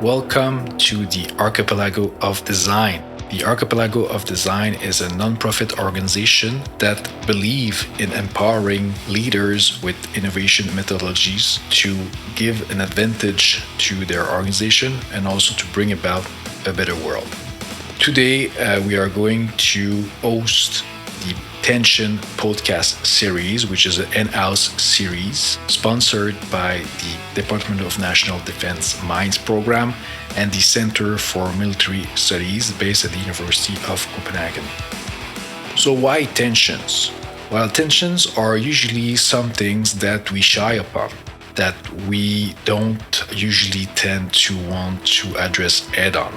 Welcome to the Archipelago of Design. The Archipelago of Design is a non-profit organization that believe in empowering leaders with innovation methodologies to give an advantage to their organization and also to bring about a better world. Today, we are going to host the Tension podcast series, which is an in-house series sponsored by the Department of National Defense Mines Program and the Center for Military Studies based at the University of Copenhagen. So why tensions? Well, tensions are usually some things that we shy upon, that we don't usually tend to want to address head-on.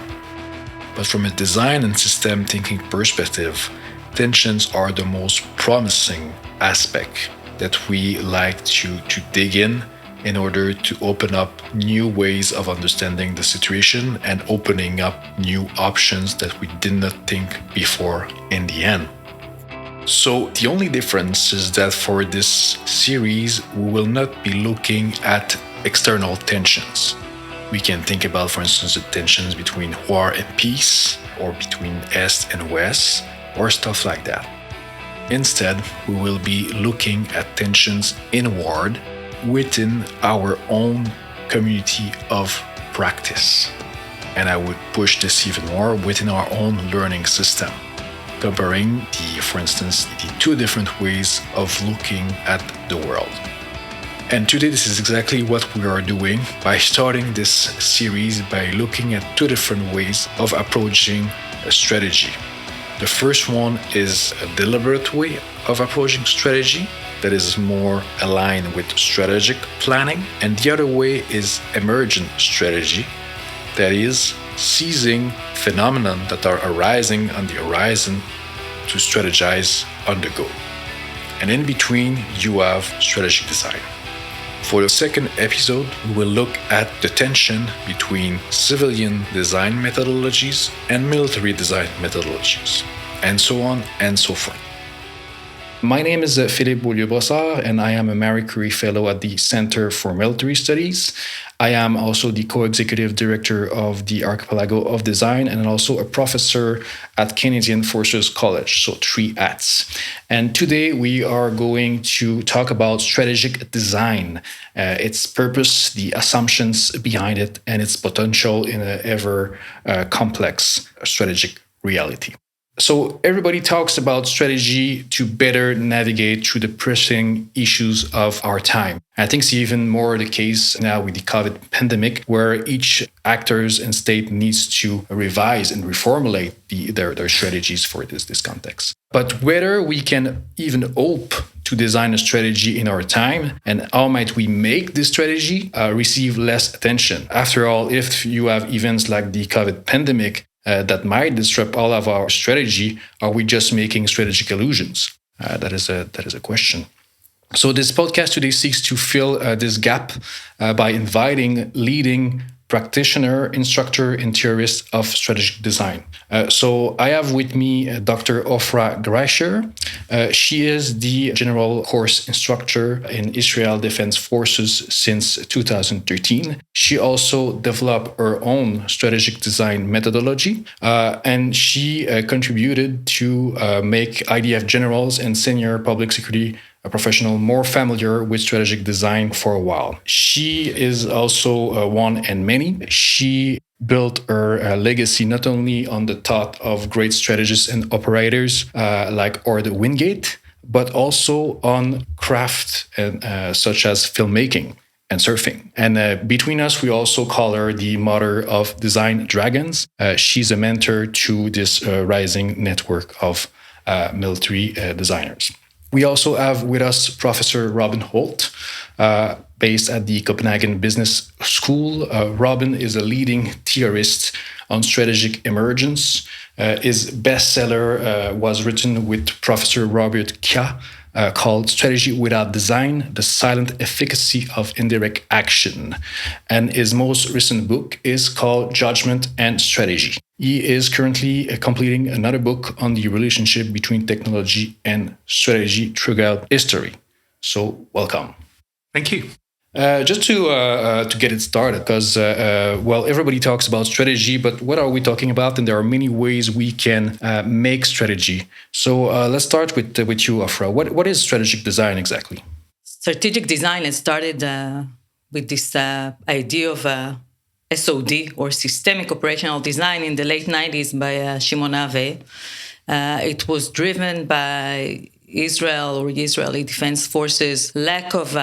But from a design and system thinking perspective, tensions are the most promising aspect that we like to dig in order to open up new ways of understanding the situation and opening up new options that we did not think before in the end. So the only difference is that for this series, we will not be looking at external tensions. We can think about, for instance, the tensions between war and peace, or between East and West, or stuff like that. Instead, we will be looking at tensions inward within our own community of practice. And I would push this even more within our own learning system, comparing for instance, the two different ways of looking at the world. And today, this is exactly what we are doing by starting this series by looking at two different ways of approaching a strategy. The first one is a deliberate way of approaching strategy that is more aligned with strategic planning. And the other way is emergent strategy, that is seizing phenomena that are arising on the horizon to strategize on the go. And in between, you have strategic design. For the second episode, we will look at the tension between civilian design methodologies and military design methodologies, and so on and so forth. My name is Philippe Beaulieu-Brossard, and I am a Marie Curie Fellow at the Center for Military Studies. I am also the co-executive director of the Archipelago of Design and also a professor at Canadian Forces College, so 3 hats. And today we are going to talk about strategic design, its purpose, the assumptions behind it, and its potential in an ever complex strategic reality. So everybody talks about strategy to better navigate through the pressing issues of our time. I think it's even more the case now with the COVID pandemic, where each actors and state needs to revise and reformulate their strategies for this context. But whether we can even hope to design a strategy in our time and how might we make this strategy receive less attention. After all, if you have events like the COVID pandemic, that might disrupt all of our strategy, are we just making strategic illusions? That is a question. So this podcast today seeks to fill this gap by inviting leading practitioner, instructor, and theorist of strategic design. So I have with me Dr. Ofra Greicher. She is the general course instructor in Israel Defense Forces since 2013. She also developed her own strategic design methodology, and she contributed to make IDF generals and senior public security a professional more familiar with strategic design for a while. She is also one and many. She built her legacy not only on the thought of great strategists and operators like Ord Wingate, but also on craft such as filmmaking and surfing. And between us, we also call her the mother of design dragons. She's a mentor to this rising network of military designers. We also have with us Professor Robin Holt, based at the Copenhagen Business School. Robin is a leading theorist on strategic emergence. His bestseller was written with Professor Robert Kya, called Strategy Without Design, The Silent Efficacy of Indirect Action. And his most recent book is called Judgment and Strategy. He is currently completing another book on the relationship between technology and strategy throughout history. So, welcome. Thank you. Just to get it started, because well, everybody talks about strategy, but what are we talking about? And there are many ways we can make strategy. So let's start with you, Afra. What is strategic design exactly? Strategic design has started with this idea of SOD, or Systemic Operational Design, in the late 90s by Shimon Avi. It was driven by Israel or Israeli Defense Forces' lack of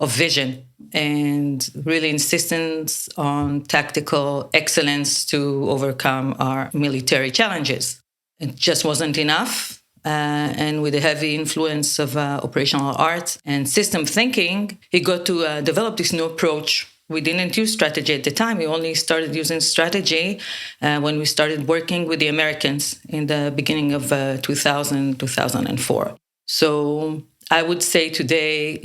vision and really insistence on tactical excellence to overcome our military challenges. It just wasn't enough. And with the heavy influence of operational art and system thinking, he got to develop this new approach. We didn't use strategy at the time. We only started using strategy when we started working with the Americans in the beginning of 2004. So I would say today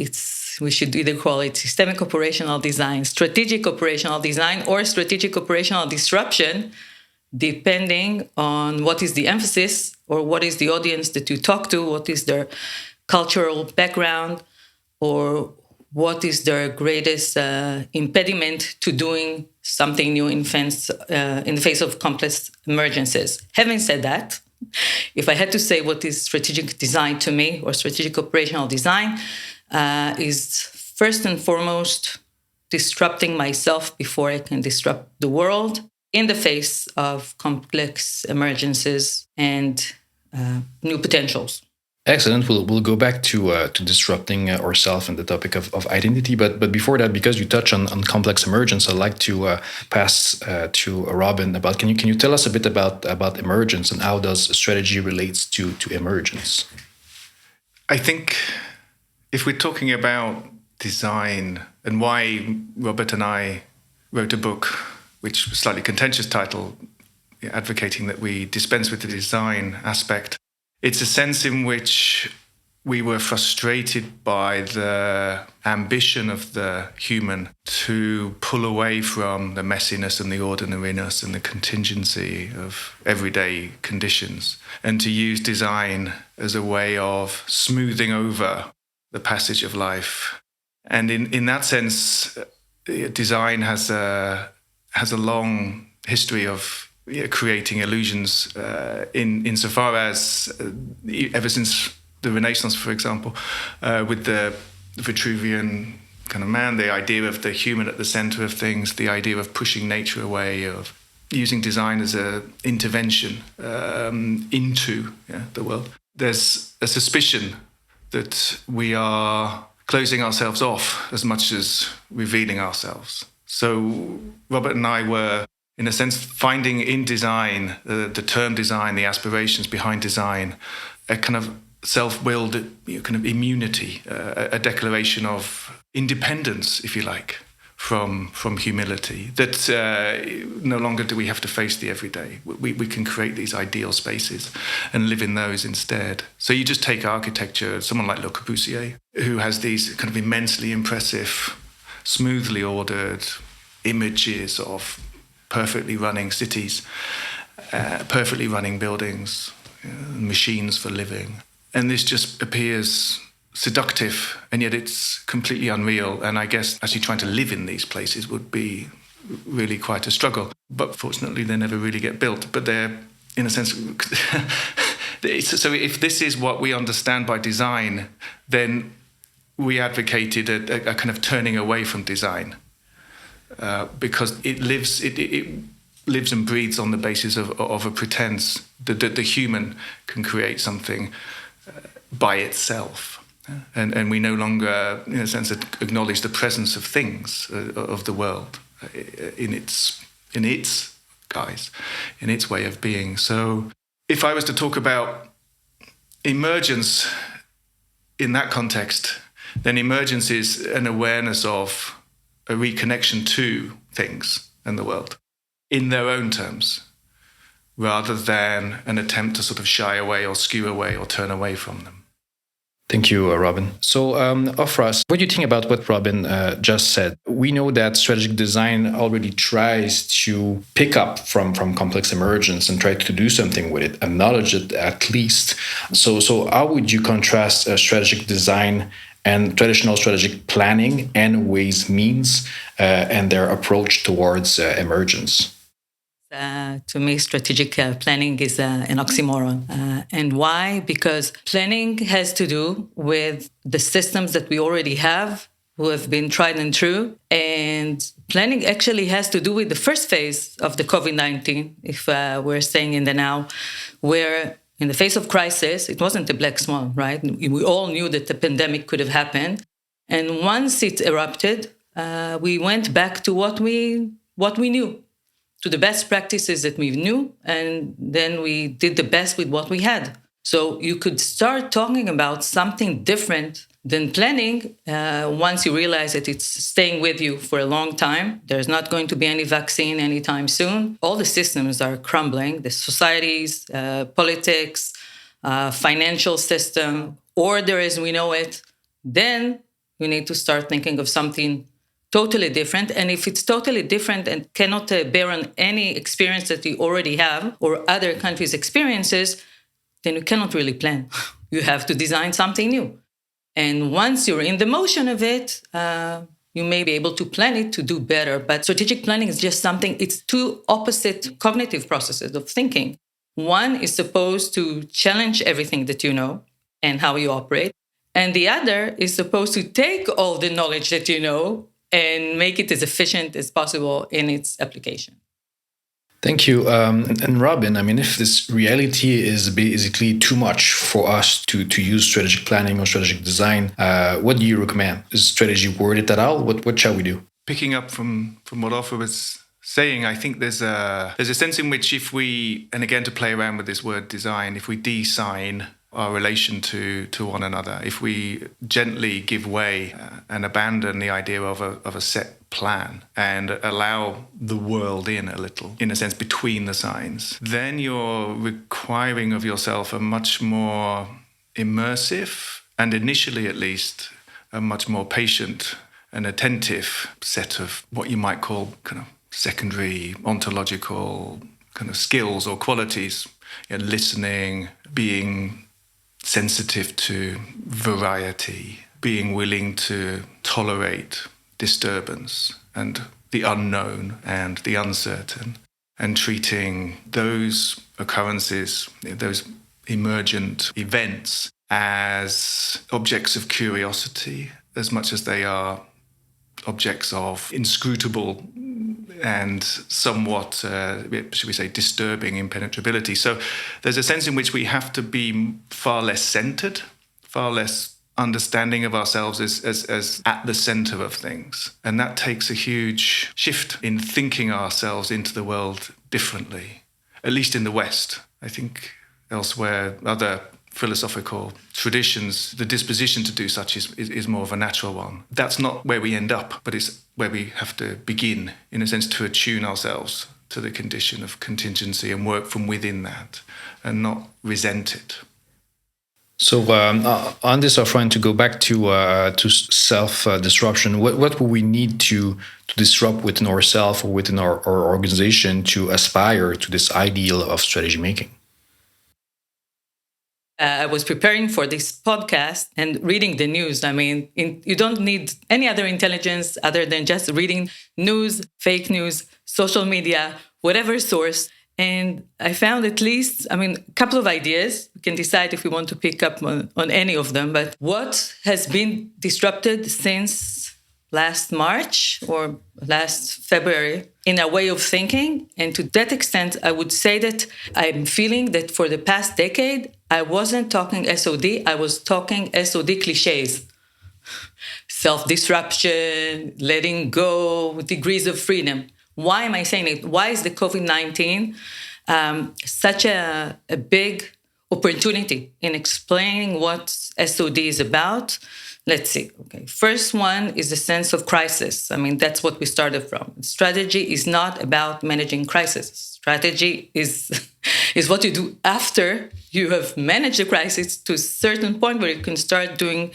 we should either call it systemic operational design, strategic operational design, or strategic operational disruption, depending on what is the emphasis or what is the audience that you talk to, what is their cultural background, or what is their greatest impediment to doing something new in the face of complex emergencies. Having said that, if I had to say what is strategic design to me, or strategic operational design, is first and foremost disrupting myself before I can disrupt the world in the face of complex emergencies and new potentials. Excellent. We'll go back to disrupting ourselves and the topic of identity. But before that, because you touch on complex emergence, I'd like to pass to Robin about. Can you tell us a bit about emergence and how does strategy relates to emergence? I think if we're talking about design and why Robert and I wrote a book, which was a slightly contentious title, advocating that we dispense with the design aspect, it's a sense in which we were frustrated by the ambition of the human to pull away from the messiness and the ordinariness and the contingency of everyday conditions, and to use design as a way of smoothing over the passage of life. And in that sense, design has a long history of creating illusions insofar as ever since the Renaissance, for example, with the Vitruvian kind of man, the idea of the human at the center of things, the idea of pushing nature away, of using design as an intervention into the world. There's a suspicion that we are closing ourselves off as much as revealing ourselves. So Robert and I were, in a sense, finding in design, the term design, the aspirations behind design, a kind of self-willed kind of immunity, a declaration of independence, if you like, from humility, that no longer do we have to face the everyday. We can create these ideal spaces and live in those instead. So you just take architecture, someone like Le Corbusier, who has these kind of immensely impressive, smoothly ordered images of perfectly running cities, perfectly running buildings, machines for living. And this just appears seductive, and yet it's completely unreal. And I guess actually trying to live in these places would be really quite a struggle. But fortunately, they never really get built. But they're, in a sense, so if this is what we understand by design, then we advocated a kind of turning away from design. Because it lives and breathes on the basis of a pretense that the human can create something by itself. And we no longer, in a sense, acknowledge the presence of things, of the world, in its guise, in its way of being. So if I was to talk about emergence in that context, then emergence is an awareness of a reconnection to things and the world in their own terms, rather than an attempt to sort of shy away or skew away or turn away from them. Thank you, Robin. So, Afra, what do you think about what Robin just said? We know that strategic design already tries to pick up from complex emergence and try to do something with it, acknowledge it at least. So how would you contrast strategic design and traditional strategic planning and ways means and their approach towards emergence. To me, strategic planning is an oxymoron. And why? Because planning has to do with the systems that we already have, who have been tried and true. And planning actually has to do with the first phase of the COVID-19, if we're staying in the now, where in the face of crisis, it wasn't a black swan, right? We all knew that the pandemic could have happened. And once it erupted, we went back to what we knew, to the best practices that we knew, and then we did the best with what we had. So you could start talking about something different than planning once you realize that it's staying with you for a long time. There's not going to be any vaccine anytime soon. All the systems are crumbling, the societies, politics, financial system, order as we know it. Then we need to start thinking of something totally different. And if it's totally different and cannot bear on any experience that you already have or other countries' experiences, then you cannot really plan. You have to design something new. And once you're in the motion of it, you may be able to plan it to do better. But strategic planning is just something, it's two opposite cognitive processes of thinking. One is supposed to challenge everything that you know and how you operate. And the other is supposed to take all the knowledge that you know and make it as efficient as possible in its application. Thank you. And Robin, I mean, if this reality is basically too much for us to use strategic planning or strategic design, what do you recommend? Is strategy worth it at all? What shall we do? Picking up from what Ofer was saying, I think there's a sense in which if we, and again to play around with this word design, if we design our relation to one another, if we gently give way and abandon the idea of a set plan and allow the world in a little, in a sense, between the signs, then you're requiring of yourself a much more immersive and initially at least a much more patient and attentive set of what you might call kind of secondary ontological kind of skills or qualities, listening, being sensitive to variety, being willing to tolerate disturbance and the unknown and the uncertain, and treating those occurrences, those emergent events, as objects of curiosity as much as they are objects of inscrutable and somewhat, should we say, disturbing impenetrability. So there's a sense in which we have to be far less centered, far less understanding of ourselves as at the center of things. And that takes a huge shift in thinking ourselves into the world differently, at least in the West. I think elsewhere, other philosophical traditions, the disposition to do such is more of a natural one. That's not where we end up, but it's where we have to begin, in a sense, to attune ourselves to the condition of contingency and work from within that and not resent it. So on this, I'm trying to go back to self-disruption. What will we need to disrupt within ourselves or within our organization to aspire to this ideal of strategy making? I was preparing for this podcast and reading the news. I mean, you don't need any other intelligence other than just reading news, fake news, social media, whatever source. And I found at least, a couple of ideas. We can decide if we want to pick up on any of them. But what has been disrupted since last March or last February in our way of thinking? And to that extent, I would say that I'm feeling that for the past decade, I wasn't talking SOD, I was talking SOD cliches. Self-disruption, letting go, degrees of freedom. Why am I saying it? Why is the COVID-19 such a big opportunity in explaining what SOD is about? Let's see. Okay. First one is the sense of crisis. That's what we started from. Strategy is not about managing crisis. Strategy is what you do after you have managed the crisis to a certain point where you can start doing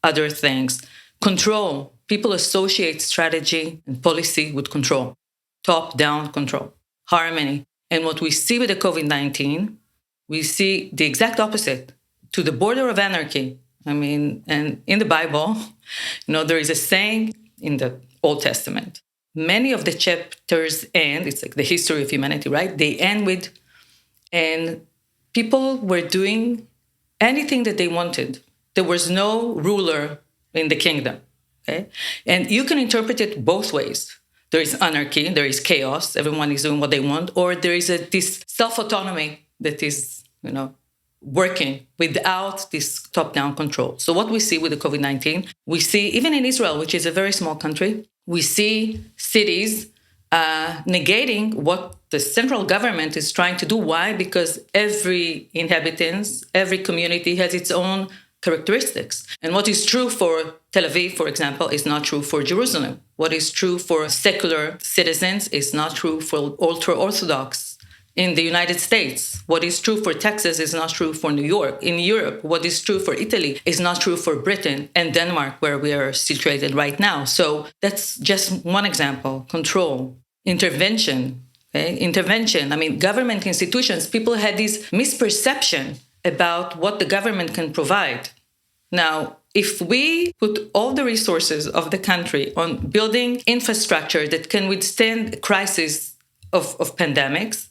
other things. Control. People associate strategy and policy with control. Top-down control. Harmony. And what we see with the COVID-19, we see the exact opposite. To the border of anarchy. I mean, and in the Bible, there is a saying in the Old Testament. Many of the chapters end, it's like the history of humanity, right? They end with, and people were doing anything that they wanted. There was no ruler in the kingdom, okay? And you can interpret it both ways. There is anarchy, there is chaos, everyone is doing what they want, or there is this self-autonomy that is, working without this top-down control. So what we see with the COVID-19, we see, even in Israel, which is a very small country, we see cities negating what the central government is trying to do. Why? Because every inhabitant, every community has its own characteristics. And what is true for Tel Aviv, for example, is not true for Jerusalem. What is true for secular citizens is not true for ultra-Orthodox in the United States. What is true for Texas is not true for New York. In Europe, what is true for Italy is not true for Britain and Denmark, where we are situated right now. So that's just one example. Control, intervention. Okay? Intervention. I mean, government institutions, people had this misperception about what the government can provide. Now, if we put all the resources of the country on building infrastructure that can withstand a crisis of pandemics,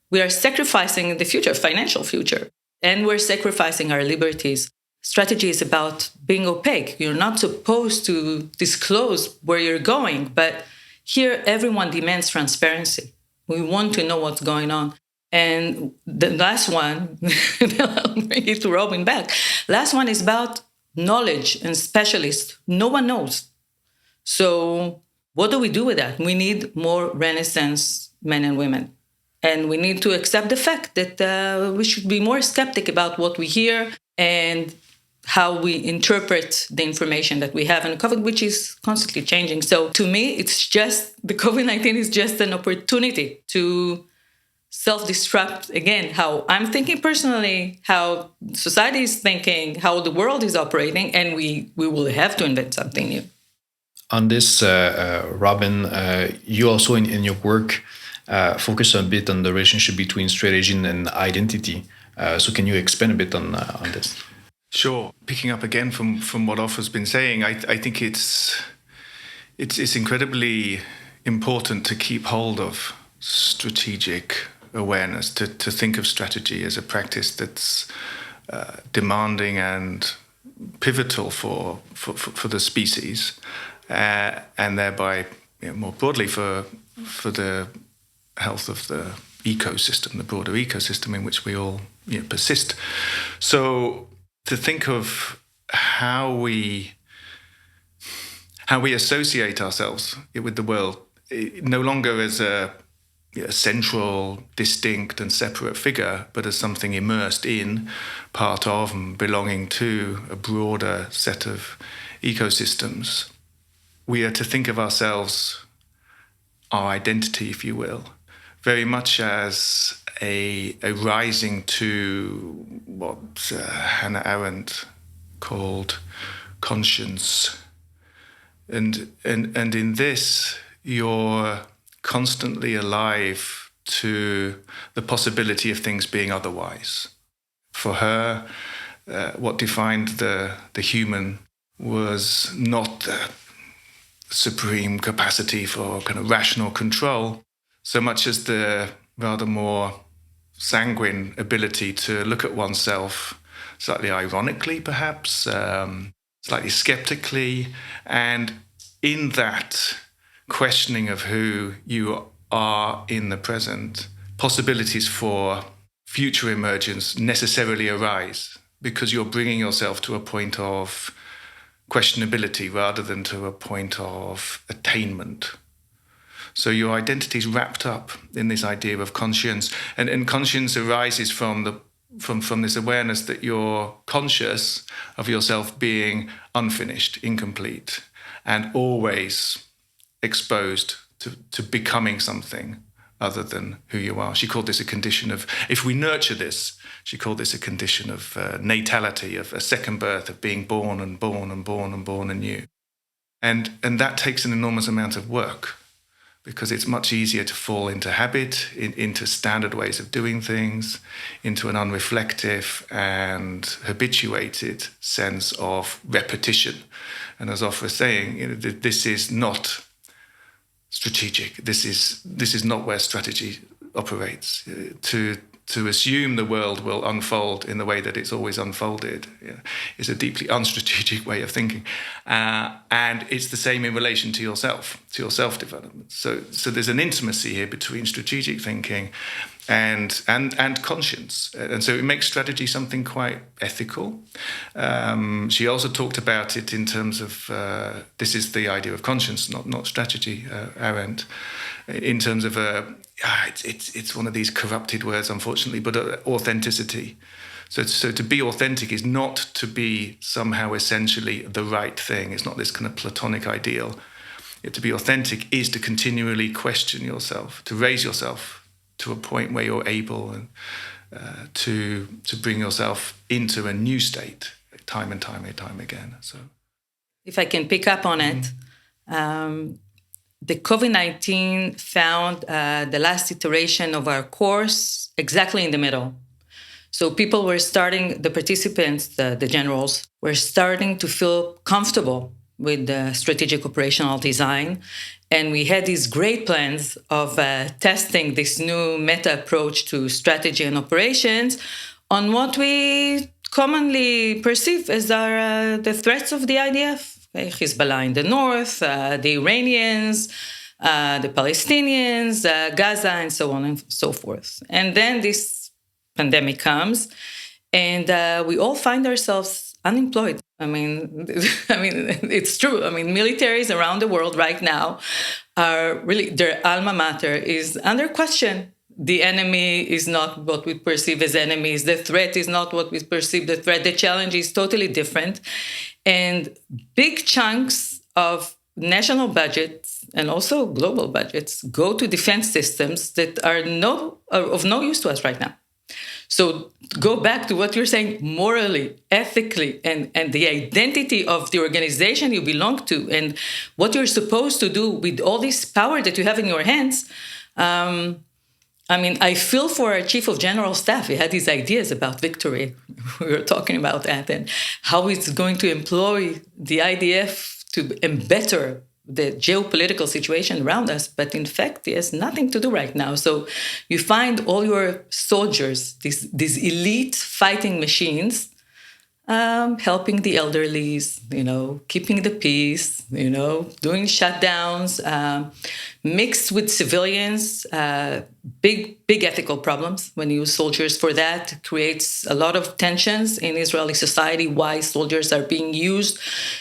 we are sacrificing the future, financial future, and we're sacrificing our liberties. Strategy is about being opaque. You're not supposed to disclose where you're going, but here everyone demands transparency. We want to know what's going on. And the last one, I'll bring it to Robin back. Last one is about knowledge and specialists. No one knows. So what do we do with that? We need more Renaissance men and women. And we need to accept the fact that we should be more skeptic about what we hear and how we interpret the information that we have in COVID, which is constantly changing. So to me, it's just, the COVID-19 is just an opportunity to self-disrupt, again, how I'm thinking personally, how society is thinking, how the world is operating, and we will have to invent something new. On this, Robin, you also in your work focus a bit on the relationship between strategy and identity. So can you expand a bit on this? Sure. Picking up again from what Ofer's been saying, I think it's incredibly important to keep hold of strategic awareness, to think of strategy as a practice that's demanding and pivotal for the species, and thereby, more broadly for the health of the ecosystem, the broader ecosystem in which we all persist. So to think of how we associate ourselves with the world, no longer as a central, distinct and separate figure, but as something immersed in, part of and belonging to a broader set of ecosystems. We are to think of ourselves, our identity, if you will, very much as a rising to what Hannah Arendt called conscience. And in this, you're constantly alive to the possibility of things being otherwise. For her, what defined the human was not the supreme capacity for kind of rational control, so much as the rather more sanguine ability to look at oneself slightly ironically, perhaps, slightly skeptically, and in that questioning of who you are in the present, possibilities for future emergence necessarily arise because you're bringing yourself to a point of questionability rather than to a point of attainment. So your identity is wrapped up in this idea of conscience, and conscience arises from this awareness that you're conscious of yourself being unfinished, incomplete, and always exposed to becoming something other than who you are. She called this a condition of, if we nurture this, she called this a condition of natality, of a second birth, of being born and born and born and born anew. And that takes an enormous amount of work, because it's much easier to fall into habit, into standard ways of doing things, into an unreflective and habituated sense of repetition. And as Ofra was saying, this is not strategic. This is not where strategy operates. To assume the world will unfold in the way that it's always unfolded is a deeply unstrategic way of thinking. And it's the same in relation to yourself, to your self-development. So there's an intimacy here between strategic thinking and conscience. And so it makes strategy something quite ethical. She also talked about it in terms of, this is the idea of conscience, not strategy, Arendt, in terms of it's one of these corrupted words, unfortunately, but authenticity. So to be authentic is not to be somehow essentially the right thing. It's not this kind of Platonic ideal. To be authentic is to continually question yourself, to raise yourself to a point where you're able to bring yourself into a new state time and time again. So, if I can pick up on it, the COVID-19 found the last iteration of our course exactly in the middle. So people were starting, the participants, the generals, were starting to feel comfortable with the strategic operational design. And we had these great plans of testing this new meta approach to strategy and operations on what we commonly perceive as the threats of the IDF. Hezbollah in the north, the Iranians, the Palestinians, Gaza, and so on and so forth. And then this pandemic comes, and we all find ourselves unemployed. I mean, it's true. I mean, militaries around the world right now are really, their alma mater is under question. The enemy is not what we perceive as enemies. The threat is not what we perceive the threat. The challenge is totally different. And big chunks of national budgets and also global budgets go to defense systems that are of no use to us right now. So go back to what you're saying, morally, ethically, and the identity of the organization you belong to and what you're supposed to do with all this power that you have in your hands. I feel for our chief of general staff. He had these ideas about victory. We were talking about that and how he's going to employ the IDF to better the geopolitical situation around us. But in fact, he has nothing to do right now. So you find all your soldiers, these elite fighting machines, helping the elderlies, keeping the peace, doing shutdowns, mixed with civilians, big ethical problems. When you use soldiers for that, creates a lot of tensions in Israeli society, why soldiers are being used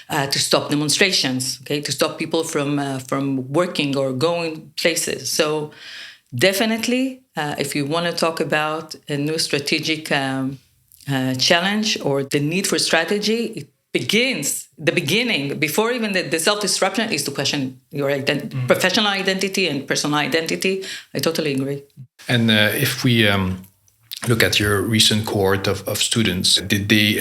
to stop demonstrations, to stop people from working or going places. So definitely, if you want to talk about a new strategic challenge or the need for strategy, it begins, the beginning, before even the self-disruption, is to question your professional identity and personal identity. I totally agree. And if we look at your recent cohort of students, did they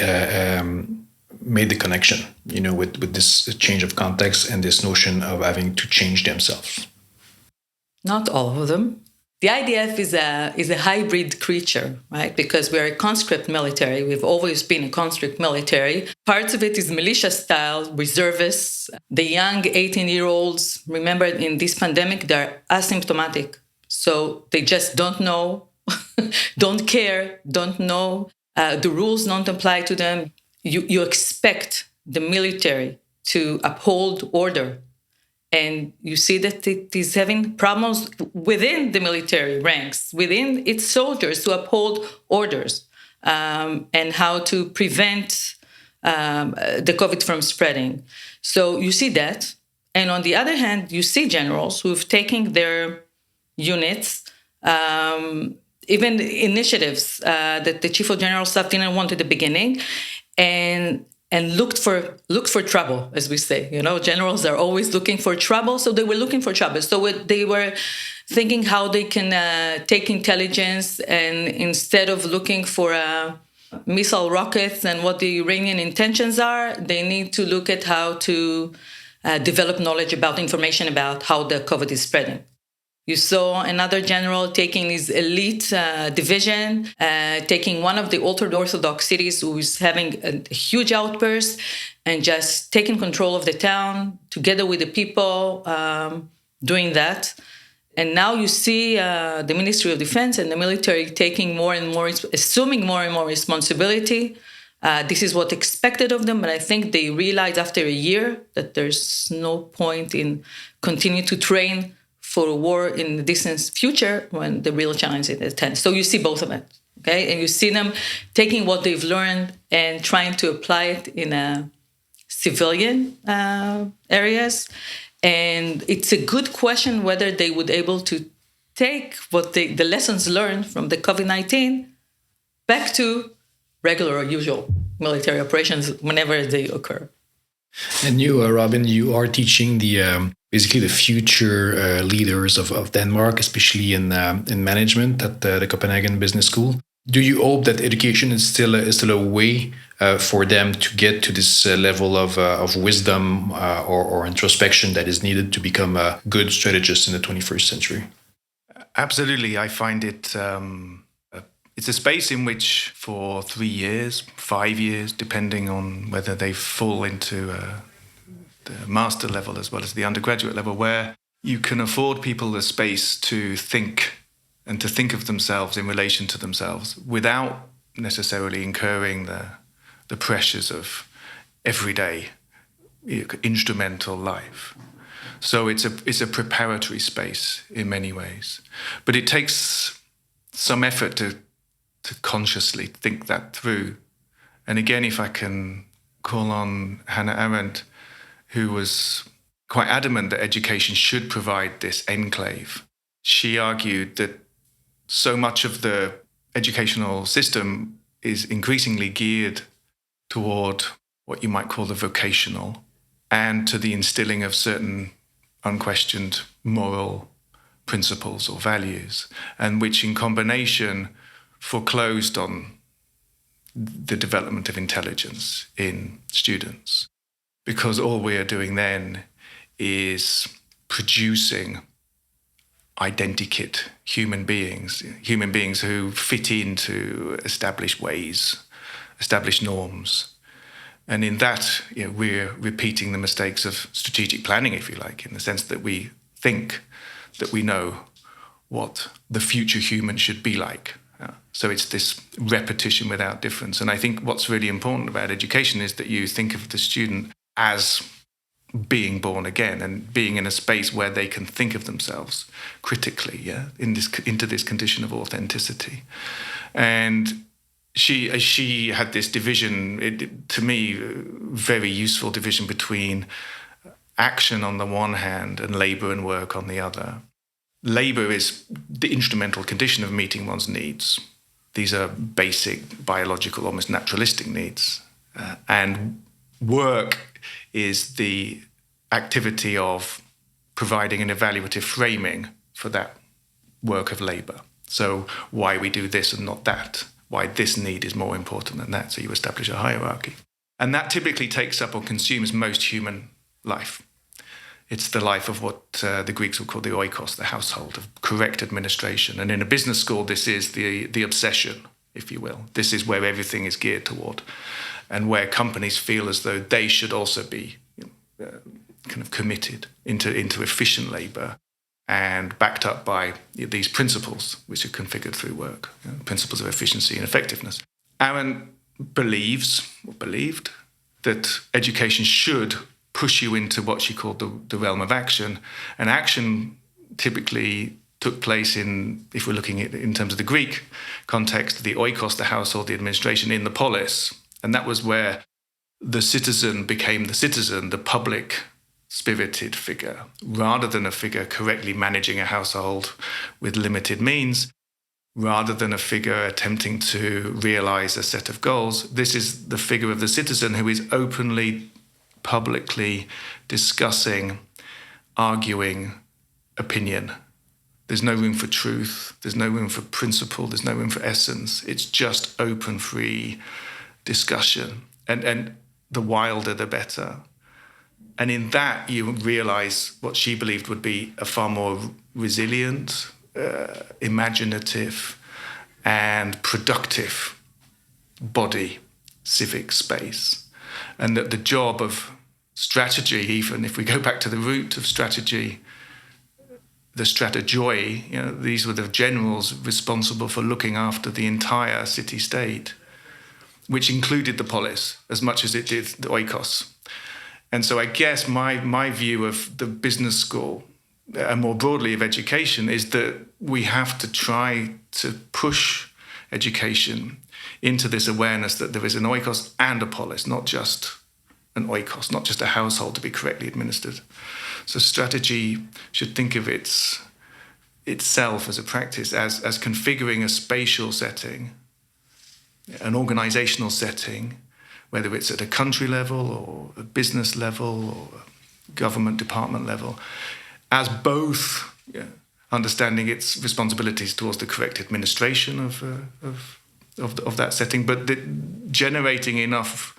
made the connection, with this change of context and this notion of having to change themselves? Not all of them. The IDF is a hybrid creature, right? Because we're a conscript military. We've always been a conscript military. Parts of it is militia style, reservists. The young 18-year-olds, remember in this pandemic, they're asymptomatic. So they just don't know, don't care, don't know. The rules don't apply to them. You expect the military to uphold order. And you see that it is having problems within the military ranks, within its soldiers to uphold orders and how to prevent the COVID from spreading. So you see that. And on the other hand, you see generals who've taken their units, even initiatives that the chief of general staff didn't want at the beginning, and looked for trouble, as we say. Generals are always looking for trouble, so they were looking for trouble. So they were thinking how they can take intelligence, and instead of looking for missile rockets and what the Iranian intentions are, they need to look at how to develop knowledge about information about how the COVID is spreading. You saw another general taking his elite division, taking one of the ultra-Orthodox cities who is having a huge outburst and just taking control of the town together with the people, doing that. And now you see the Ministry of Defense and the military taking more and more, assuming more and more responsibility. This is what expected of them, but I think they realized after a year that there's no point in continue to train for a war in the distant future when the real challenge is at hand. So you see both of it, okay? And you see them taking what they've learned and trying to apply it in civilian areas. And it's a good question whether they would able to take what the lessons learned from the COVID-19 back to regular or usual military operations whenever they occur. And you, Robin, you are teaching the basically the future leaders of Denmark, especially in management at the Copenhagen Business School. Do you hope that education is still a way for them to get to this level of wisdom or introspection that is needed to become a good strategist in the 21st century? Absolutely. I find it it's a space in which for 3 years, 5 years, depending on whether they fall into the master level as well as the undergraduate level, where you can afford people the space to think and to think of themselves in relation to themselves without necessarily incurring the pressures of everyday instrumental life. So it's a preparatory space in many ways. But it takes some effort to consciously think that through. And again, if I can call on Hannah Arendt, who was quite adamant that education should provide this enclave. She argued that so much of the educational system is increasingly geared toward what you might call the vocational and to the instilling of certain unquestioned moral principles or values, and which in combination foreclosed on the development of intelligence in students. Because all we are doing then is producing identikit human beings who fit into established ways, established norms. And in that, we're repeating the mistakes of strategic planning, if you like, in the sense that we think that we know what the future human should be like. So it's this repetition without difference. And I think what's really important about education is that you think of the student as being born again and being in a space where they can think of themselves critically, into this condition of authenticity. And she had this division, to me, very useful division between action on the one hand and labour and work on the other. Labour is the instrumental condition of meeting one's needs. These are basic, biological, almost naturalistic needs. And work is the activity of providing an evaluative framing for that work of labour. So why we do this and not that, why this need is more important than that. So you establish a hierarchy. And that typically takes up or consumes most human life. It's the life of what the Greeks would call the oikos, the household, of correct administration. And in a business school, this is the obsession, if you will. This is where everything is geared toward, and where companies feel as though they should also be kind of committed into efficient labour and backed up by these principles which are configured through work, principles of efficiency and effectiveness. Arendt believed that education should push you into what she called the realm of action. And action typically took place in, if we're looking at in terms of the Greek context, the oikos, the household, the administration, in the polis. And that was where the citizen became the citizen, the public spirited figure, rather than a figure correctly managing a household with limited means, rather than a figure attempting to realize a set of goals. This is the figure of the citizen who is openly, publicly discussing, arguing opinion. There's no room for truth. There's no room for principle. There's no room for essence. It's just open, free discussion. And the wilder, the better. And in that, you realize what she believed would be a far more resilient, imaginative, and productive body, civic space. And that the job of strategy, even if we go back to the root of strategy, the strategoi, these were the generals responsible for looking after the entire city-state, which included the polis as much as it did the oikos. And so I guess my view of the business school, and more broadly of education, is that we have to try to push education into this awareness that there is an oikos and a polis, not just an oikos, not just a household to be correctly administered. So strategy should think of itself as a practice, as configuring a spatial setting, an organizational setting, whether it's at a country level or a business level or a government department level, as both understanding its responsibilities towards the correct administration of that setting, but generating enough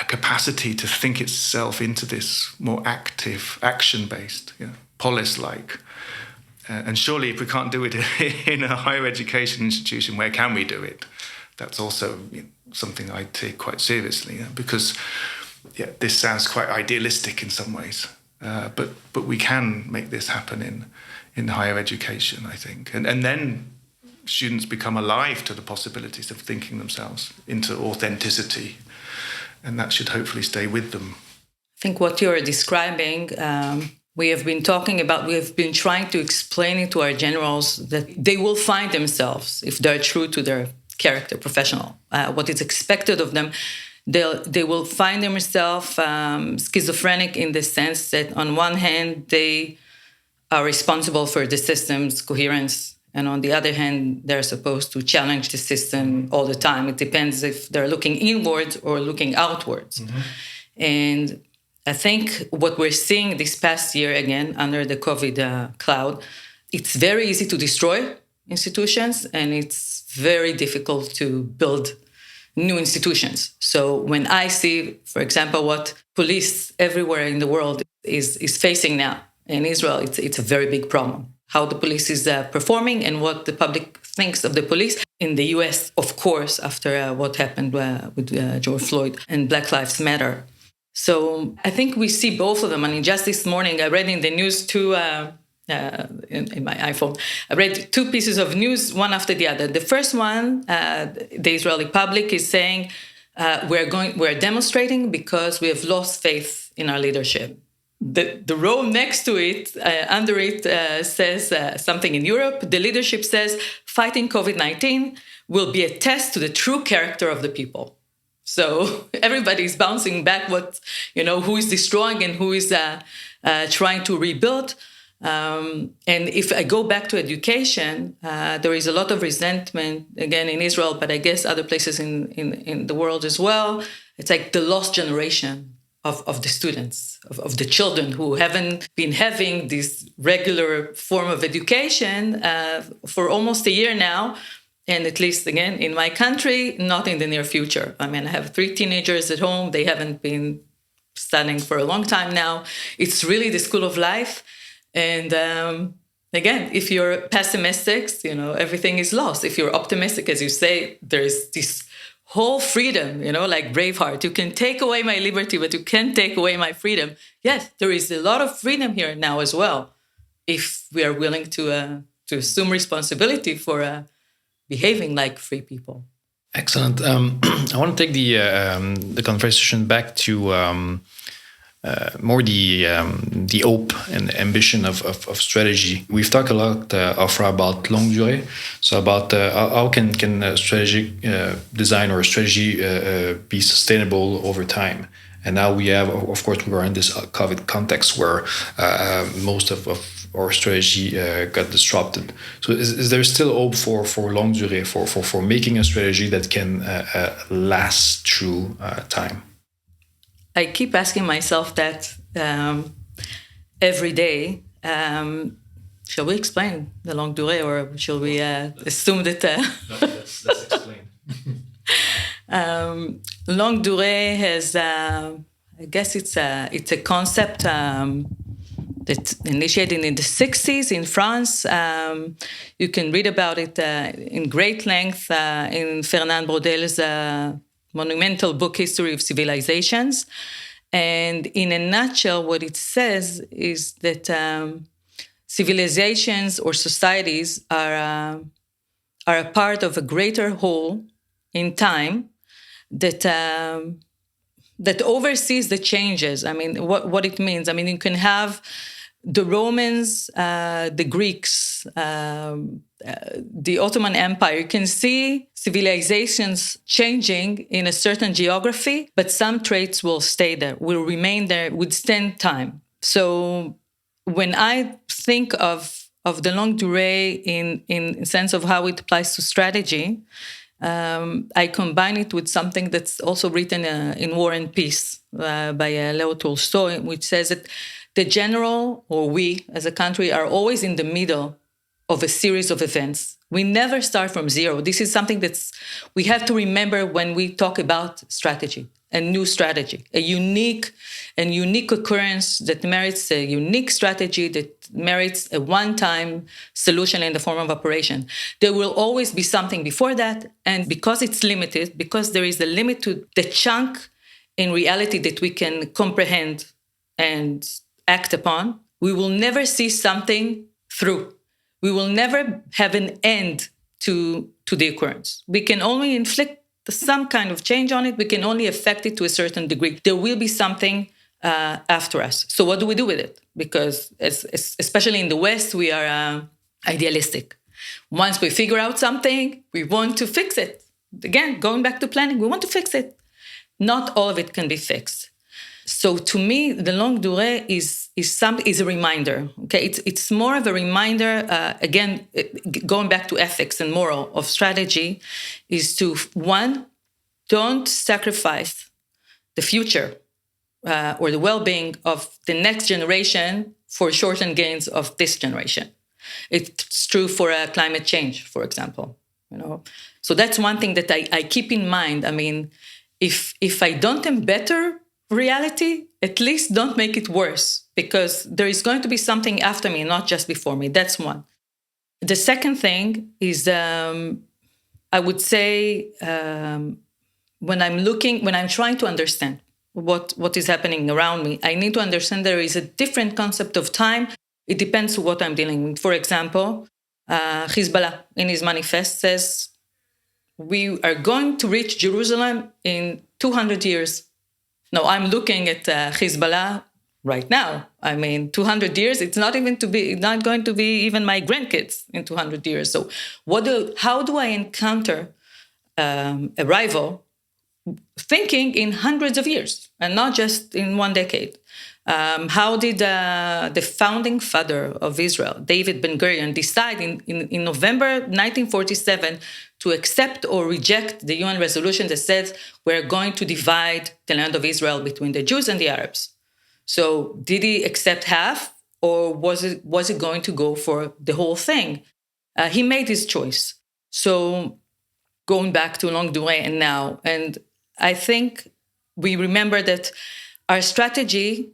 capacity to think itself into this more active, action-based, polis-like. And surely if we can't do it in a higher education institution, where can we do it? That's also something I take quite seriously, because this sounds quite idealistic in some ways. But we can make this happen in higher education, I think. And then students become alive to the possibilities of thinking themselves into authenticity. And that should hopefully stay with them. I think what you're describing, we have been trying to explain it to our generals that they will find themselves, if they're true to their character, professional, what is expected of them, they will find themselves schizophrenic in the sense that on one hand, they are responsible for the system's coherence. And on the other hand, they're supposed to challenge the system all the time. It depends if they're looking inwards or looking outwards. Mm-hmm. And I think what we're seeing this past year, again, under the COVID cloud, it's very easy to destroy institutions, and it's very difficult to build new institutions. So when I see, for example, what police everywhere in the world is facing now, in Israel, it's a very big problem. How the police is performing and what the public thinks of the police. In the US, of course, after what happened with George Floyd and Black Lives Matter. So I think we see both of them. I mean, just this morning, I read in the news in my iPhone, I read two pieces of news, one after the other. The first one, the Israeli public is saying, we're demonstrating because we have lost faith in our leadership. The row next to it, under it, says something in Europe. The leadership says, fighting COVID-19 will be a test to the true character of the people. So everybody's bouncing back who is destroying and who is trying to rebuild. And if I go back to education, there is a lot of resentment, again, in Israel, but I guess other places in the world as well. It's like the lost generation of the students, of the children who haven't been having this regular form of education for almost a year now. And at least, again, in my country, not in the near future. I mean, I have 3 teenagers at home. They haven't been studying for a long time now. It's really the school of life. And again, if you're pessimistic, everything is lost. If you're optimistic, as you say, there's this whole freedom, like Braveheart. You can take away my liberty, but you can't take away my freedom. Yes, there is a lot of freedom here now as well, if we are willing to assume responsibility for behaving like free people. Excellent. I want to take the conversation back to more the hope and ambition of strategy. We've talked a lot about longue durée, so about how can strategic design or strategy be sustainable over time. And now we have, of course, we are in this COVID context where most of our strategy got disrupted. So is there still hope for longue durée, for making a strategy that can last through time? I keep asking myself that every day. Shall we explain the longue durée, or shall we assume that? No, let's explain. Longue durée has, I guess it's a concept that initiated in the 60s in France. You can read about it in great length in Fernand Braudel's monumental book, History of Civilizations. And in a nutshell, what it says is that civilizations or societies are a part of a greater whole in time that oversees the changes. I mean, what it means. I mean, you can have the Romans, the Greeks, the Ottoman Empire. You can see civilizations changing in a certain geography, but some traits will stay there, will remain there, withstand time. So when I think of the longue durée in sense of how it applies to strategy, I combine it with something that's also written in War and Peace by Leo Tolstoy, which says that the general, or we as a country, are always in the middle of a series of events. We never start from zero. This is something we have to remember when we talk about strategy, a new strategy, a unique occurrence that merits a unique strategy, that merits a one-time solution in the form of operation. There will always be something before that, and because it's limited, because there is a limit to the chunk in reality that we can comprehend and act upon, we will never see something through. We will never have an end to the occurrence. We can only inflict some kind of change on it. We can only affect it to a certain degree. There will be something after us. So what do we do with it? Because especially in the West, we are idealistic. Once we figure out something, we want to fix it. Again, going back to planning, we want to fix it. Not all of it can be fixed. So to me, the longue durée is a reminder. Okay, it's more of a reminder. Again, going back to ethics and moral of strategy, is to one, don't sacrifice the future or the well-being of the next generation for short-term gains of this generation. It's true for climate change, for example. So that's one thing that I keep in mind. I mean, if I don't better reality, at least don't make it worse, because there is going to be something after me, not just before me. That's one. The second thing is, I would say, when I'm trying to understand what is happening around me, I need to understand there is a different concept of time. It depends on what I'm dealing with. For example, Hezbollah in his manifest says, we are going to reach Jerusalem in 200 years. No, I'm looking at Hezbollah right now. I mean, 200 years, it's not going to be even my grandkids in 200 years. So how do I encounter a rival thinking in hundreds of years and not just in one decade? How did the founding father of Israel, David Ben-Gurion, decide in November 1947 to accept or reject the UN resolution that says we're going to divide the land of Israel between the Jews and the Arabs? So did he accept half, or was it going to go for the whole thing? He made his choice. So going back to longue durée and now, and I think we remember that our strategy,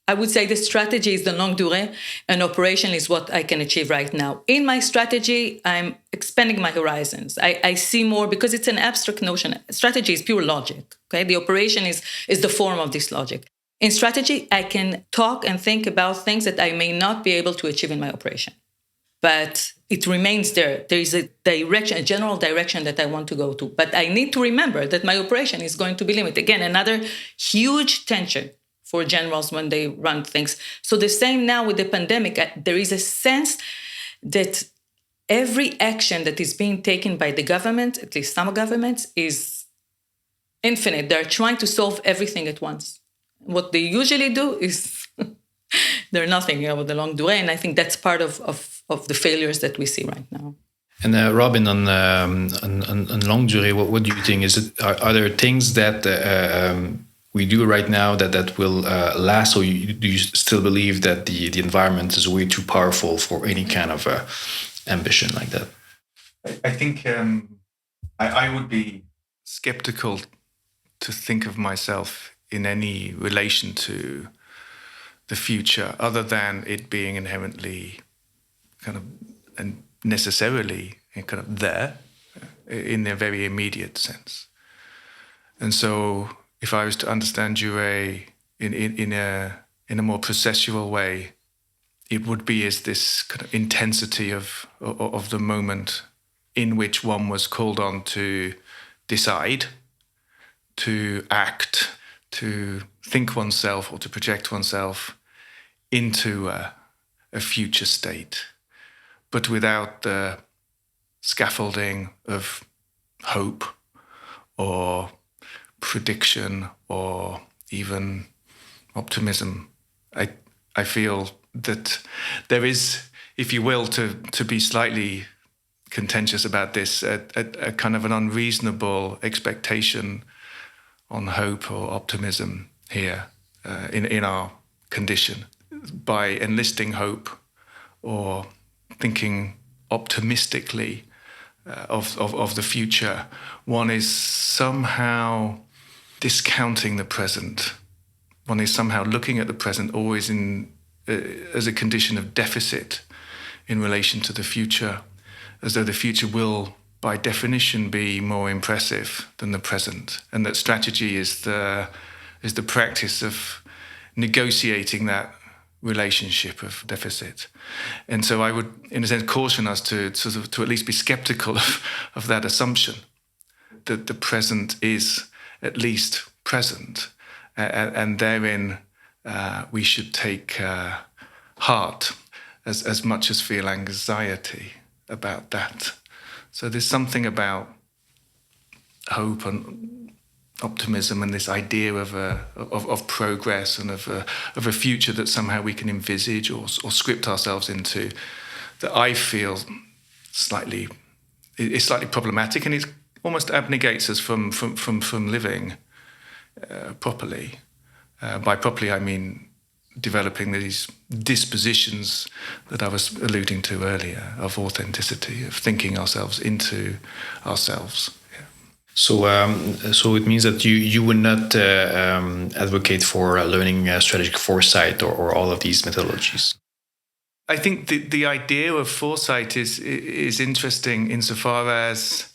I would say the strategy is the longue durée, and operation is what I can achieve right now. In my strategy, I'm expanding my horizons. I see more, because it's an abstract notion. Strategy is pure logic. Okay, the operation is the form of this logic. In strategy, I can talk and think about things that I may not be able to achieve in my operation, but it remains there. There is a direction, a general direction that I want to go to, but I need to remember that my operation is going to be limited. Again, another huge tension for generals when they run things. So the same now with the pandemic, there is a sense that every action that is being taken by the government, at least some governments, is infinite. They're trying to solve everything at once. What they usually do is they're nothing with the longue durée, and I think that's part of the failures that we see right now. And Robin, on longue durée, what do you think? Are there things that we do right now that will last, or do you still believe that the environment is way too powerful for any kind of ambition like that? I think I would be skeptical to think of myself in any relation to the future, other than it being inherently kind of and necessarily kind of there in a very immediate sense. And so if I was to understand Jure in a more processual way, it would be as this kind of intensity of the moment in which one was called on to decide, to act, to think oneself or to project oneself into a future state, but without the scaffolding of hope or prediction or even optimism. I feel that there is, if you will, to be slightly contentious about this, a kind of an unreasonable expectation on hope or optimism here in our condition. By enlisting hope or thinking optimistically of the future, one is somehow discounting the present. One is somehow looking at the present always as a condition of deficit in relation to the future, as though the future will, by definition, be more impressive than the present, and that strategy is the practice of negotiating that relationship of deficit. And so I would, in a sense, caution us to at least be skeptical of that assumption, that the present is at least present, and therein we should take heart as much as feel anxiety about that. So there's something about hope and optimism and this idea of progress and of a future that somehow we can envisage or script ourselves into, that I feel is slightly problematic, and it almost abnegates us from living properly. By properly, I mean developing these dispositions that I was alluding to earlier of authenticity, of thinking ourselves into ourselves. Yeah. So it means that you would not advocate for learning strategic foresight or all of these methodologies. I think the idea of foresight is interesting insofar as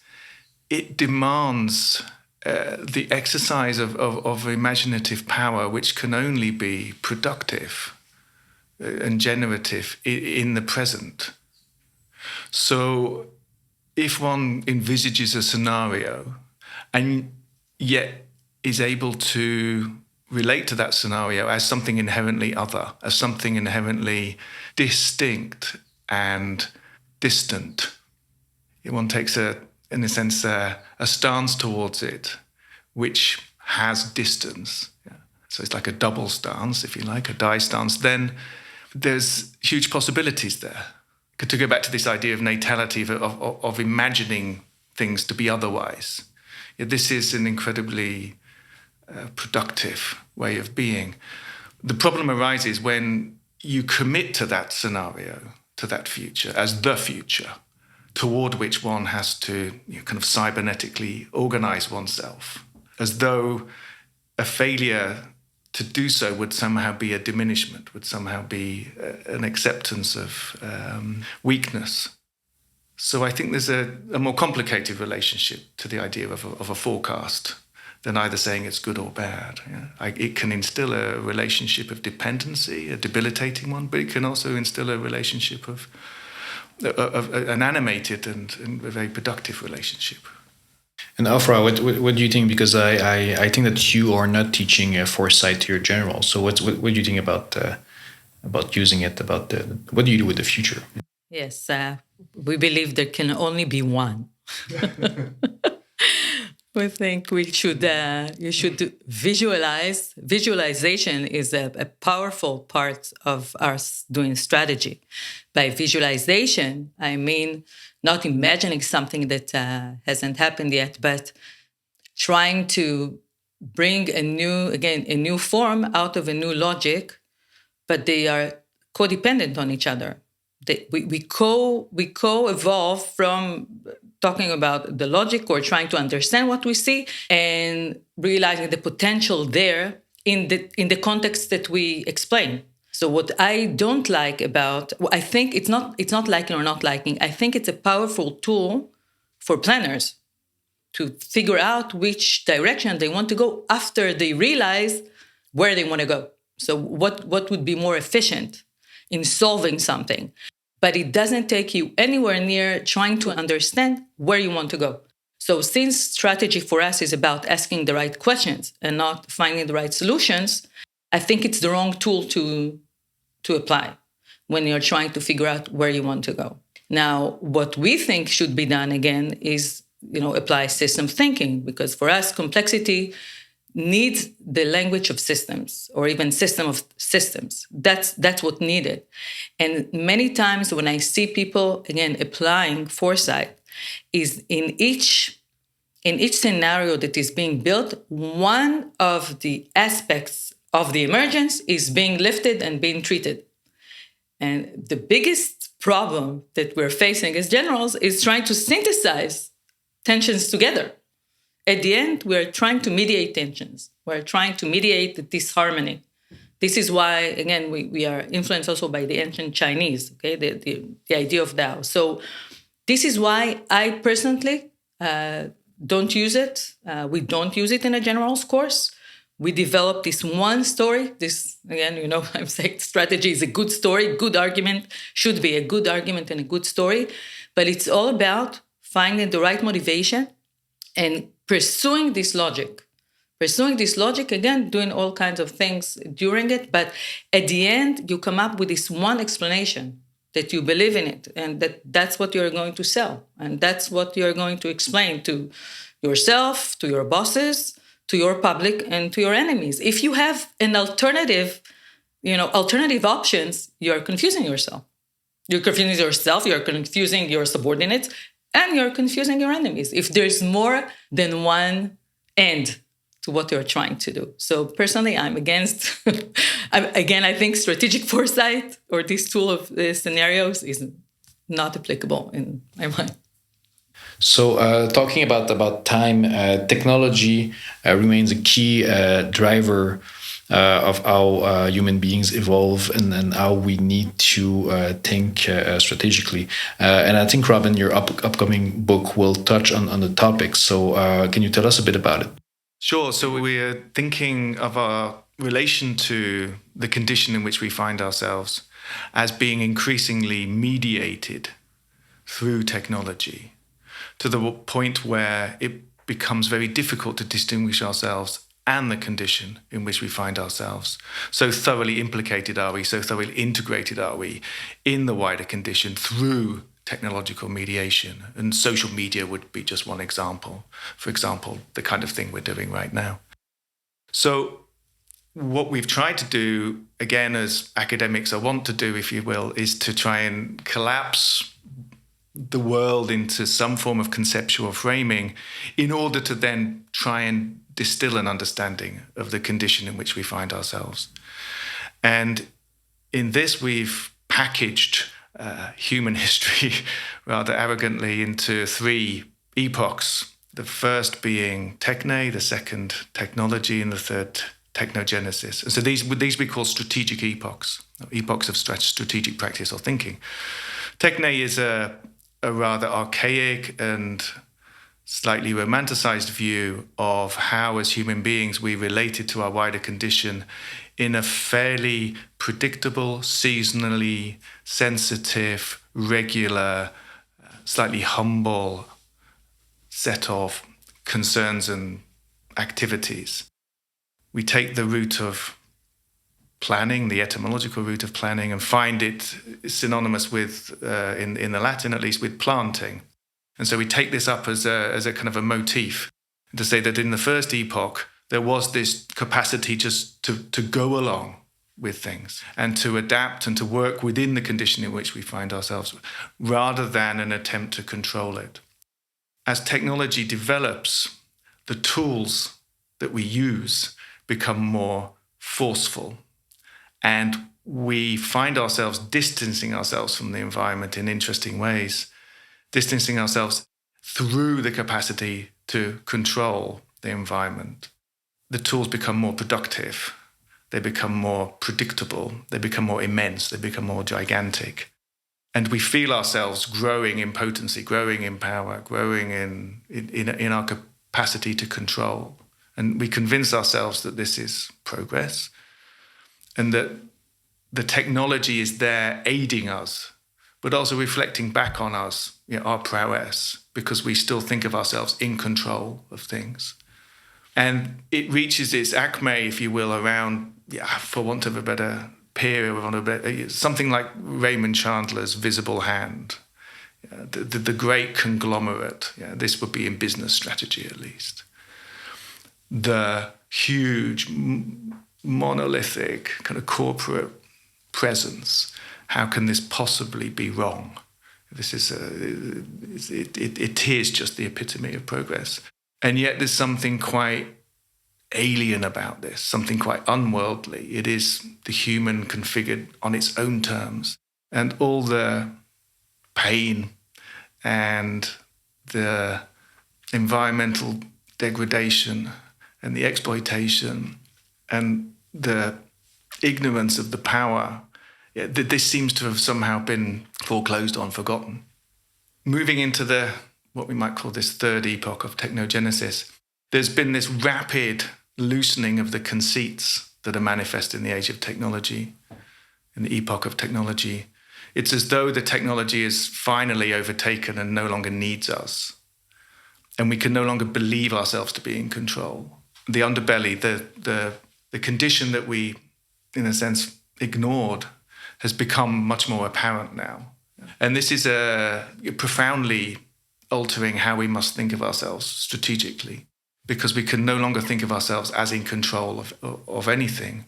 it demands the exercise of imaginative power, which can only be productive and generative in the present. So if one envisages a scenario and yet is able to relate to that scenario as something inherently other, as something inherently distinct and distant, one takes in a sense, a stance towards it, which has distance. Yeah. So it's like a double stance, if you like, a die stance. Then there's huge possibilities there. To go back to this idea of natality, of imagining things to be otherwise. Yeah, this is an incredibly productive way of being. The problem arises when you commit to that scenario, to that future, as the future, toward which one has to kind of cybernetically organize oneself, as though a failure to do so would somehow be a diminishment, would somehow be an acceptance of weakness. So I think there's a more complicated relationship to the idea of a forecast than either saying it's good or bad. Yeah? It can instill a relationship of dependency, a debilitating one, but it can also instill a relationship of an animated and a very productive relationship. And Afra, what do you think? Because I think that you are not teaching foresight to your generals. So what do you think about using it? What do you do with the future? Yes, we believe there can only be one. We think you should visualize. Visualization is a powerful part of our doing strategy. By visualization, I mean not imagining something that hasn't happened yet, but trying to bring a new form out of a new logic, but they are codependent on each other. We co-evolve from talking about the logic or trying to understand what we see and realizing the potential there in the context that we explain. So what I don't like about, I think it's not liking or not liking. I think it's a powerful tool for planners to figure out which direction they want to go after they realize where they want to go. So what would be more efficient in solving something? But it doesn't take you anywhere near trying to understand where you want to go. So since strategy for us is about asking the right questions and not finding the right solutions, I think it's the wrong tool to apply when you're trying to figure out where you want to go. Now, what we think should be done again is, apply system thinking, because for us, complexity needs the language of systems or even system of systems. That's what needed. And many times when I see people, again, applying foresight, is in each scenario that is being built, one of the aspects of the emergence is being lifted and being treated. And the biggest problem that we're facing as generals is trying to synthesize tensions together. At the end, we're trying to mediate tensions. We're trying to mediate the disharmony. This is why, again, we are influenced also by the ancient Chinese, okay, the idea of Tao. So this is why I personally don't use it. We don't use it in a general's course. We developed this one story. This, again, I'm saying strategy is a good story, good argument, should be a good argument and a good story. But it's all about finding the right motivation and pursuing this logic. Again, doing all kinds of things during it. But at the end, you come up with this one explanation that you believe in it, and that's what you're going to sell. And that's what you're going to explain to yourself, to your bosses, to your public, and to your enemies. If you have an alternative options, you're confusing yourself. You're confusing yourself, you're confusing your subordinates, and you're confusing your enemies. If there's more than one end to what you're trying to do. So personally, I'm against, I think strategic foresight or this tool of scenarios is not applicable in my mind. So talking about time, technology remains a key driver of how human beings evolve and how we need to think strategically. And I think, Robin, your upcoming book will touch on the topic. So can you tell us a bit about it? Sure. So we're thinking of our relation to the condition in which we find ourselves as being increasingly mediated through technology, to the point where it becomes very difficult to distinguish ourselves and the condition in which we find ourselves. So thoroughly implicated are we, so thoroughly integrated are we in the wider condition through technological mediation. And social media would be just one example. For example, the kind of thing we're doing right now. So what we've tried to do, again, as academics are wont to do, if you will, is to try and collapse the world into some form of conceptual framing in order to then try and distill an understanding of the condition in which we find ourselves. And in this, we've packaged human history rather arrogantly into three epochs. The first being techne, the second technology, and the third technogenesis. And so these we call strategic epochs of strategic practice or thinking. Techne is a rather archaic and slightly romanticized view of how, as human beings, we related to our wider condition in a fairly predictable, seasonally sensitive, regular, slightly humble set of concerns and activities. We take the root of planning, the etymological root of planning, and find it synonymous with, in the Latin at least, with planting. And so we take this up as a kind of a motif, to say that in the first epoch, there was this capacity just to go along with things and to adapt and to work within the condition in which we find ourselves, rather than an attempt to control it. As technology develops, the tools that we use become more forceful, and we find ourselves distancing ourselves from the environment in interesting ways, distancing ourselves through the capacity to control the environment. The tools become more productive they become more predictable, they become more immense, they become more gigantic. And we feel ourselves growing in potency, growing in power, growing in our capacity to control. And we convince ourselves that this is progress and that the technology is there aiding us, but also reflecting back on us, our prowess, because we still think of ourselves in control of things. And it reaches its acme, if you will, around, for want of a better period, something like Raymond Chandler's Visible Hand, the great conglomerate. This would be in business strategy, at least. The huge, monolithic kind of corporate presence. How can this possibly be wrong? This is it is just the epitome of progress. And yet there's something quite alien about this, something quite unworldly. It is the human configured on its own terms. And all the pain and the environmental degradation and the exploitation and the ignorance of the power, this seems to have somehow been foreclosed on, forgotten. Moving into what we might call this third epoch of technogenesis, there's been this rapid loosening of the conceits that are manifest in the age of technology, in the epoch of technology. It's as though the technology is finally overtaken and no longer needs us. And we can no longer believe ourselves to be in control. The underbelly, the condition that we, in a sense, ignored, has become much more apparent now. And this is profoundly altering how we must think of ourselves strategically, because we can no longer think of ourselves as in control of anything.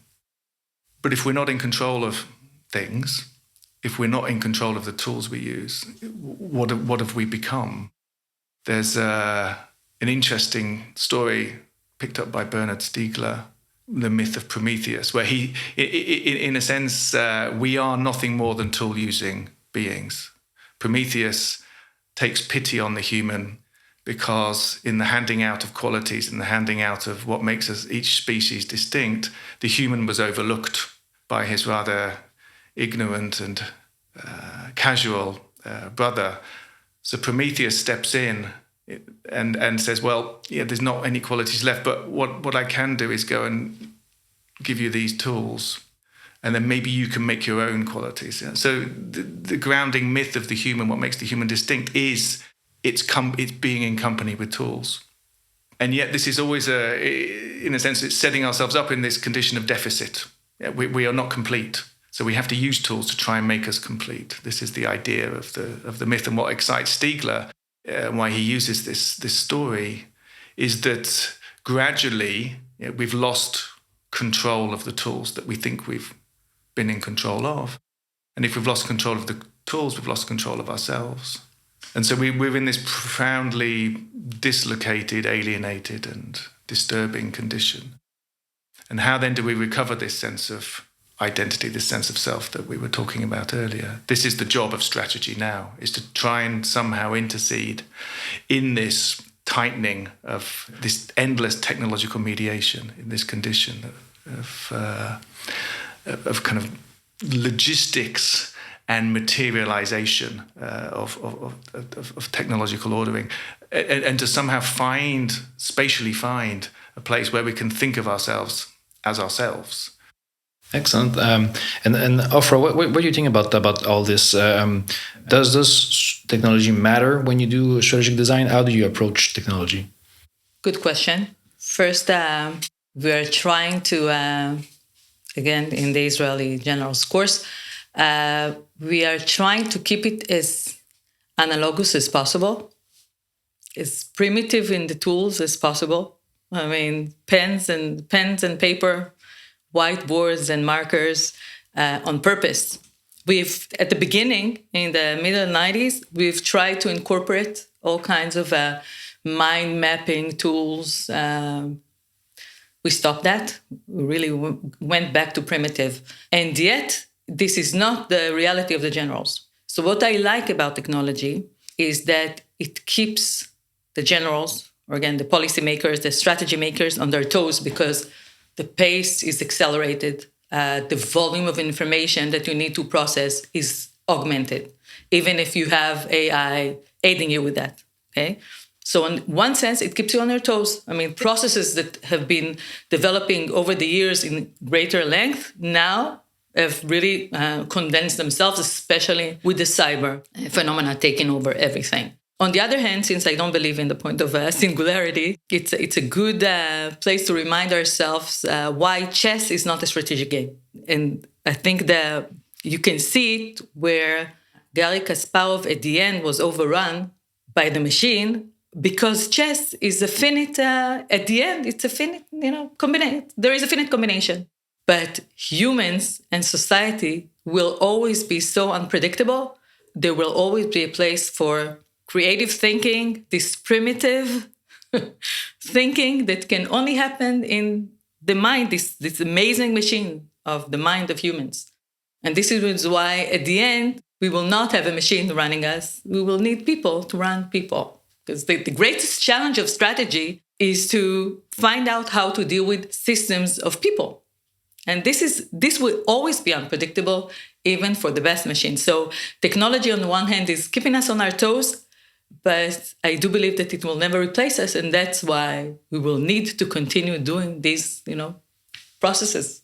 But if we're not in control of things, if we're not in control of the tools we use, what have we become? There's an interesting story picked up by Bernard Stiegler, The Myth of Prometheus, where he, in a sense, we are nothing more than tool-using beings. Prometheus takes pity on the human because in the handing out of qualities, in the handing out of what makes us each species distinct, the human was overlooked by his rather ignorant and casual brother. So Prometheus steps in and says, well, there's not any qualities left, but what I can do is go and give you these tools, and then maybe you can make your own qualities. So the grounding myth of the human, what makes the human distinct, is it's being in company with tools. And yet this is always, in a sense, it's setting ourselves up in this condition of deficit. We are not complete. So we have to use tools to try and make us complete. This is the idea of the myth. And what excites Stiegler, why he uses this story, is that gradually we've lost control of the tools that we think we've been in control of. And if we've lost control of the tools, we've lost control of ourselves. And so we're in this profoundly dislocated, alienated, and disturbing condition. And how then do we recover this sense of identity, this sense of self that we were talking about earlier? This is the job of strategy now, is to try and somehow intercede in this tightening of this endless technological mediation, in this condition of kind of logistics and materialization of technological ordering, and to somehow spatially find a place where we can think of ourselves as ourselves. Excellent. And Ofra, what do you think about all this? Does this technology matter when you do strategic design? How do you approach technology? Good question. First, we are trying to, again, in the Israeli General's course, we are trying to keep it as analogous as possible, as primitive in the tools as possible. I mean, pens and paper, whiteboards and markers on purpose. At the beginning, in the middle 90s, we've tried to incorporate all kinds of mind mapping tools. We stopped that. We really went back to primitive. And yet, this is not the reality of the generals. So what I like about technology is that it keeps the generals, or again, the policymakers, the strategy makers on their toes, because the pace is accelerated. The volume of information that you need to process is augmented, even if you have AI aiding you with that. Okay. So in one sense, it keeps you on your toes. I mean, processes that have been developing over the years in greater length now have really condensed themselves, especially with the cyber phenomena taking over everything. On the other hand, since I don't believe in the point of singularity, it's a good place to remind ourselves why chess is not a strategic game. And I think that you can see it where Garry Kasparov at the end was overrun by the machine, because chess is a finite, at the end, it's a finite, there is a finite combination. But humans and society will always be so unpredictable. There will always be a place for creative thinking, this primitive thinking that can only happen in the mind, this amazing machine of the mind of humans. And this is why, at the end, we will not have a machine running us. We will need people to run people. Because the greatest challenge of strategy is to find out how to deal with systems of people. And this will always be unpredictable, even for the best machines. So technology, on the one hand, is keeping us on our toes, but I do believe that it will never replace us. And that's why we will need to continue doing these, processes.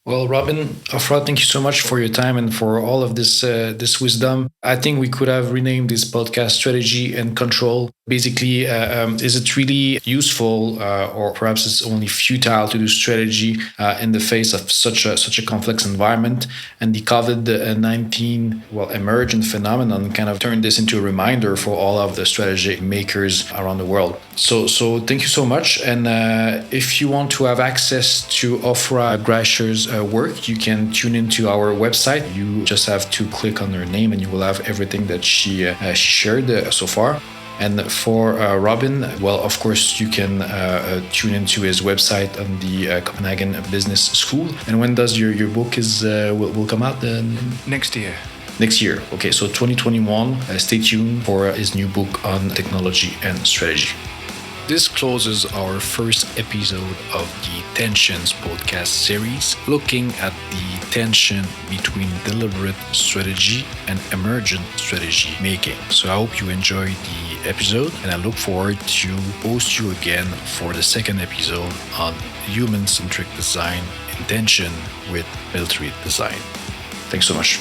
Well, Robin, Ofra, thank you so much for your time and for all of this wisdom. I think we could have renamed this podcast Strategy and Control. Basically, is it really useful or perhaps it's only futile to do strategy in the face of such a complex environment? And the COVID-19 emergent phenomenon kind of turned this into a reminder for all of the strategy makers around the world. So thank you so much. And if you want to have access to Ofra Grasher's work, you can tune into our website. You just have to click on her name and you will have everything that she shared so far. And for Robin, of course, you can tune into his website on the Copenhagen Business School. And when does your book will come out? Next year. Next year. Okay, so 2021. Stay tuned for his new book on technology and strategy. This closes our first episode of the Tensions podcast series, looking at the tension between deliberate strategy and emergent strategy making. So I hope you enjoyed the episode, and I look forward to host you again for the second episode on human-centric design in tension with military design. Thanks so much.